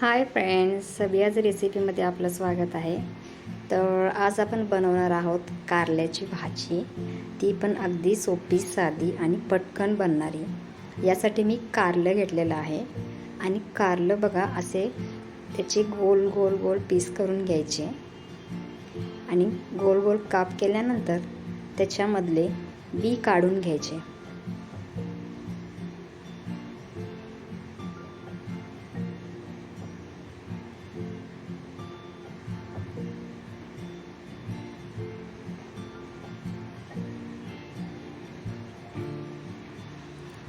Hi friends, सबियाज रेसिपीमध्ये आपलं स्वागत आहे. तर आज आपण बनवणार आहोत कारल्याची भाजी. ती पण अगदी सोपी, साधी आणि पटकन बनणारी. यासाठी मी कारलं घेतलेलं आहे आणि कारलं बघा असे त्याचे गोल गोल गोल पीस करून घ्यायचे आणि गोल गोल काप केल्यानंतर त्याच्यामधले बी काढून घ्यायचे.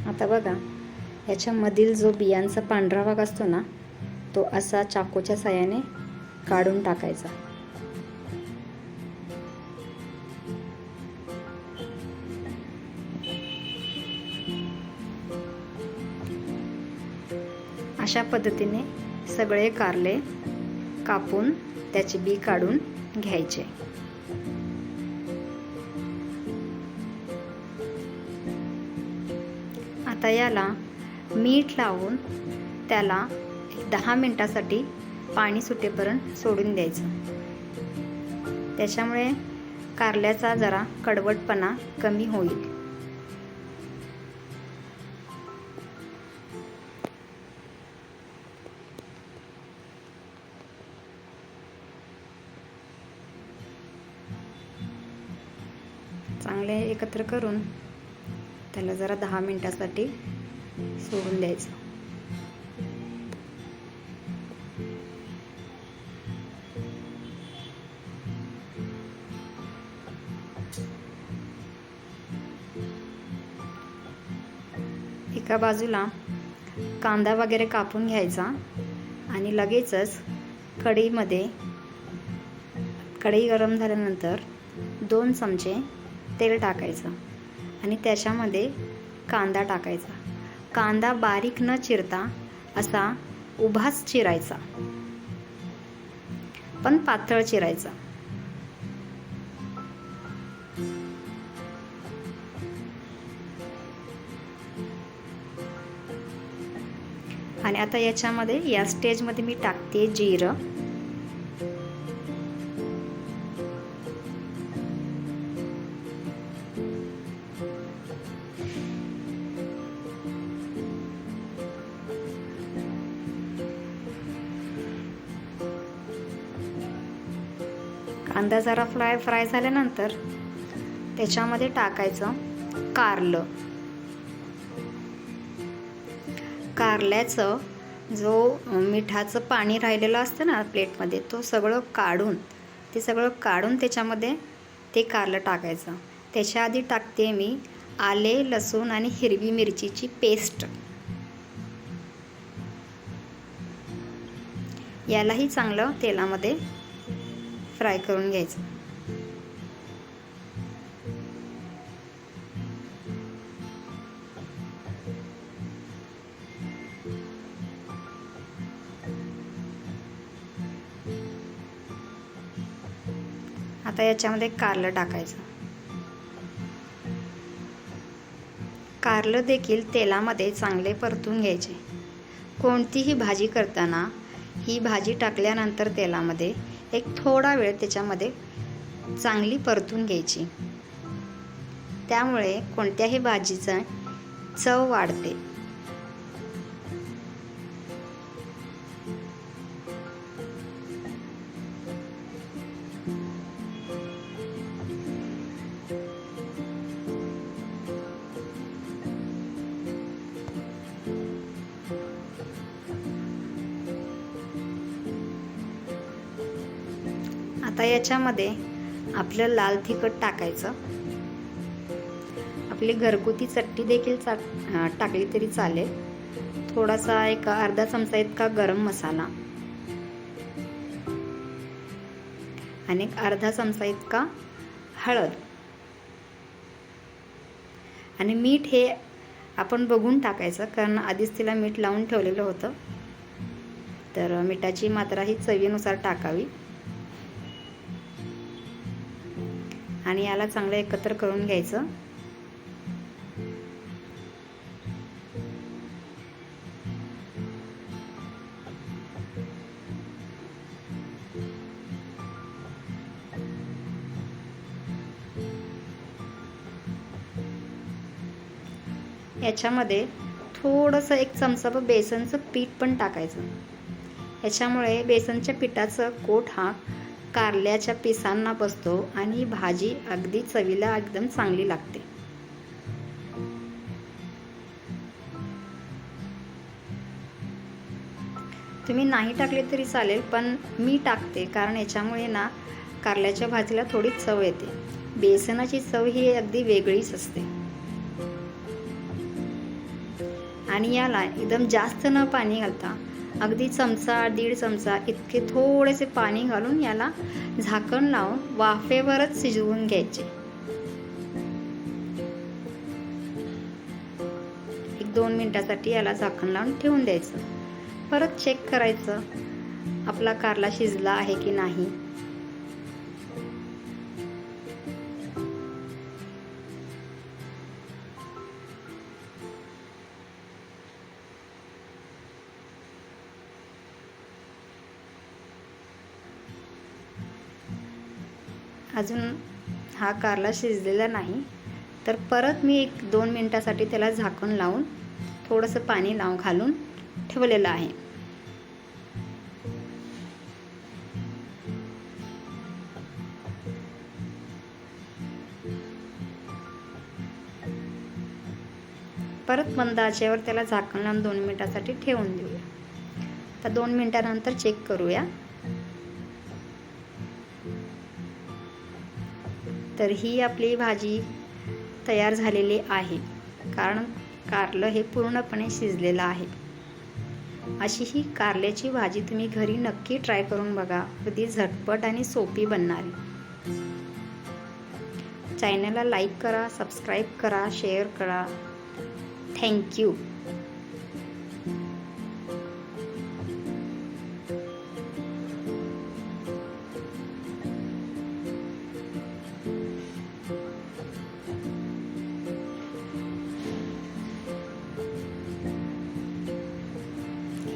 आता बघा, याच्यामधील जो बियांचा पांढरा भाग असतो ना, तो असा चाकूच्या साहाय्याने काढून टाकायचा. अशा पद्धतीने सगळे कारले कापून त्याचे बी काढून घ्यायचे. आता याला मीठ लावून त्याला 10 मिनिटासाठी पाणी सुटेपर्यंत सोडून द्यायचं. त्याच्यामुळे कारल्याचा जरा कडवटपणा कमी होईल. चांगले एकत्र करून त्याला जरा 10 मिनिटासाठी सोडून द्यायचं. एका बाजूला कांदा वगैरे कापून घ्यायचा आणि लगेचच कढई गरम झाल्यानंतर 2 चमचे तेल टाकायचं आणि त्याच्यामध्ये कांदा टाकायचा. कांदा बारीक न चिरता असा उभाच चिरायचा, पण पातळ चिरायचा. आणि आता याच्यामध्ये या स्टेजमध्ये मी टाकते जिरं. कांदा जरा फ्राय झाल्यानंतर त्याच्यामध्ये टाकायचं कारलं. कारल्याचं जो मिठाचं पाणी राहिलेलं असतं ना प्लेटमध्ये, ते सगळं काढून त्याच्यामध्ये ते कारलं टाकायचं. त्याच्या आधी टाकते मी आले, लसूण आणि हिरवी मिरचीची पेस्ट. यालाही चांगलं तेलामध्ये फ्राय करून घ्यायचं. आता याच्यामध्ये कारलं टाकायचं. कारलं देखील तेलामध्ये चांगले परतून घ्यायचे. कोणतीही भाजी करताना ही भाजी टाकल्यानंतर तेलामध्ये एक थोडा वेळ त्याच्यामध्ये चांगली परतून घ्यायची. त्यामुळे कोणत्याही भाजीची चव वाढते. आता याच्यामध्ये आपलं लाल तिखट टाकायचं. आपली घरगुती चटणी देखील टाकली तरी चालेल. थोडासा एक अर्धा चमचा इतका गरम मसाला आणि अर्धा चमचा इतका हळद आणि मीठ हे आपण बघून टाकायचं, कारण आधीच तिला मीठ लावून ठेवलेलं होतं. तर मिठाची मात्रा ही चवीनुसार टाकावी आणि याला चांगलं एकत्र करून घ्यायचं. याच्यामध्ये थोडंसं 1 चमचा बेसनचं पीठ पण टाकायचं. याच्यामुळे बेसनच्या पिठाचं कोट हा कारल्याच्या पिसांना बसतो आणि भाजी अगदी चवीला एकदम चांगली लागते. तुम्ही नाही टाकले तरी चालेल, पण मी टाकते कारण याच्यामुळे ना कारल्याच्या भाजीला थोडी चव येते. बेसनाची चव ही अगदी वेगळीच असते. आणि याला एकदम जास्त न पाणी घालता अगदी चमचा 1.5 चमचा इतके थोडेसे पाणी घालून याला झाकण लावून वाफेवरच शिजवून घ्यायचे. 1-2 मिनिटासाठी याला झाकण लावून ठेवून द्यायचं. परत चेक करायचं आपला कारला शिजला आहे की नाही. अजून हा कारला शिजलेला नाही, तर परत मी 1-2 मिनिटासाठी त्याला झाकण लावून थोडंसं पाणी घालून ठेवलेलं आहे. परत मंद आचेवर त्याला झाकण लावून 2 मिनिटासाठी ठेवून देऊया. आता 2 मिनिटानंतर चेक करूया. तर ही आपली भाजी तयार झालेली आहे, कारण कारलं हे पूर्णपणे शिजलेलं आहे. अशी ही कारल्याची भाजी तुम्ही घरी नक्की ट्राय करून बघा. अगदी झटपट आणि सोपी बनणारी. चॅनलला लाईक करा, सबस्क्राईब करा, शेअर करा. थँक्यू.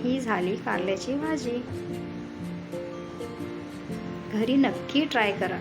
ही झाली कारल्याची भाजी. घरी नक्की ट्राय करा.